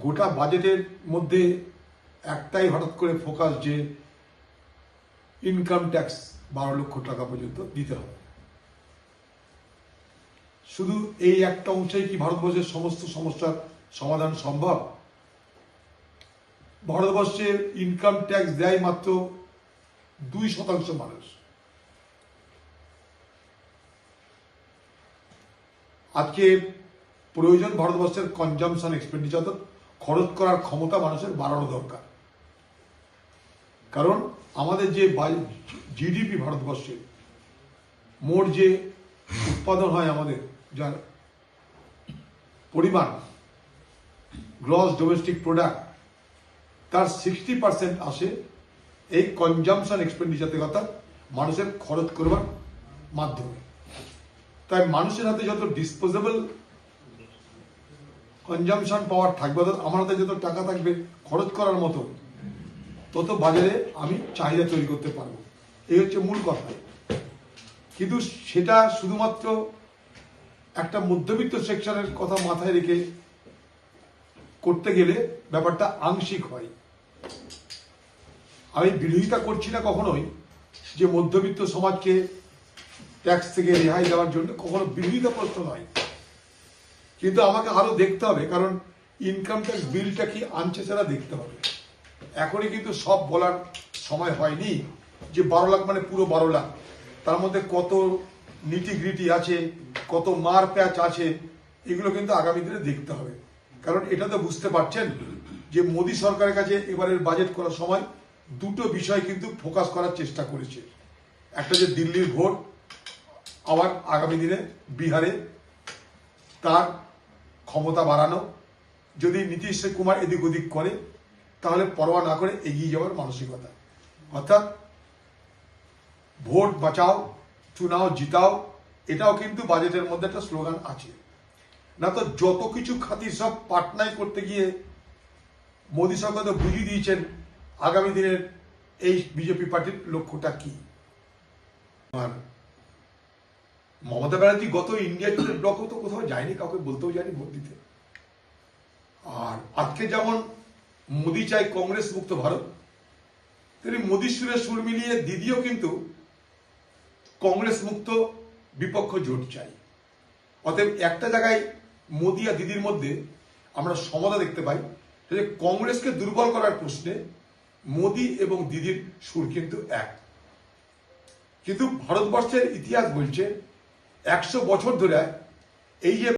গোটা বাজেটের মধ্যে একটাই হঠাৎ করে ফোকাস যে ইনকাম ট্যাক্স 12 লক্ষ টাকা পর্যন্ত দিতে হবে। শুধু এই একটা অংশেই কি ভারতবর্ষের সমস্ত সমস্যার সমাধান সম্ভব? ভারতবর্ষের ইনকাম ট্যাক্স দেয় মাত্র 2% মানুষ। আজকে প্রয়োজন ভারতবর্ষের কনজামশন এক্সপেন্ডিচার, খরচ করার ক্ষমতা মানুষের বাড়ানো দরকার। কারণ আমাদের যে জিডিপি, ভারতবর্ষের মোট যে উৎপাদন হয়, আমাদের যার পরিমাণ গ্রস ডোমেস্টিক প্রোডাক্ট, তার 60% আসে এই কনজামশন এক্সপেন্ডিচার থেকে, অর্থাৎ মানুষের খরচ করবার মাধ্যমে। তাই মানুষের হাতে যত ডিসপোজেবল কনজামশন পাওয়ার থাকবে, অর্থাৎ আমার হাতে যত টাকা থাকবে খরচ করার মতো, তত বাজারে আমি চাহিদা তৈরি করতে পারবো। এই হচ্ছে মূল কথা। কিন্তু সেটা শুধুমাত্র একটা মধ্যবিত্ত সেকশনের কথা মাথায় রেখে করতে গেলে ব্যাপারটা আংশিক হয়। আমি বিরোধিতা করছি না কখনোই যে মধ্যবিত্ত সমাজকে ট্যাক্স থেকে রেহাই দেওয়ার জন্য, কখনো বিরোধিতা প্রশ্ন নয়। কিন্তু আমাকে আরো দেখতে হবে, কারণ ইনকাম ট্যাক্স বিলটা কি আনছে সেটা দেখতে হবে। এখনই কিন্তু সব বলার সময় হয়নি যে 12 লাখ মানে পুরো 12 লাখ, তার মধ্যে কত নিটিগ্রিটি আছে, কত মার প্যাচ আছে, এগুলো কিন্তু আগামী দিনে দেখতে হবে। কারণ এটা তো বুঝতে পারছেন যে মোদী সরকারের কাছে এবারের বাজেট করার সময় দুটো বিষয় কিন্তু ফোকাস করার চেষ্টা করেছে। একটা যে দিল্লির ভোট, আবার আগামী দিনে বিহারে তার ক্ষমতা বাড়ানো। যদি নীতিশ কুমার এদিক ওদিক করে, তাহলে পরোয়া না করে এগিয়ে যাওয়ার মানসিকতা, অর্থাৎ ভোট বাঁচাও চুনাও জিতাও, এটাও কিন্তু বাজেটের মধ্যে একটা স্লোগান আছে। না তো যত কিছু খাতির সব পাটনায় করতে গিয়ে মোদী সরকার তো বুঝিয়ে দিয়েছেন আগামী দিনের এই বিজেপি পার্টির লক্ষ্যটা কি। আর মমতা ব্যানার্জি গত ইন্ডিয়া জুড়ে ব্লক তো কোথাও যায়নি, কাউকে বলতেও যায়নি ভোট দিতে। আর আজকে যেমন মোদী চাই কংগ্রেস মুক্ত ভারত, তেমনি মোদী সুরে সুর মিলিয়ে দিদিও কিন্তু কংগ্রেস মুক্ত বিপক্ষ জোট চাই। অতএব একটা জায়গায় মোদী আর দিদির মধ্যে আমরা সমতা দেখতে পাই, যে কংগ্রেসকে দুর্বল করার প্রশ্নে মোদী এবং দিদির সুর কিন্তু এক। কিন্তু ভারতবর্ষের ইতিহাস বলছে 100 বছর ধরে এই যে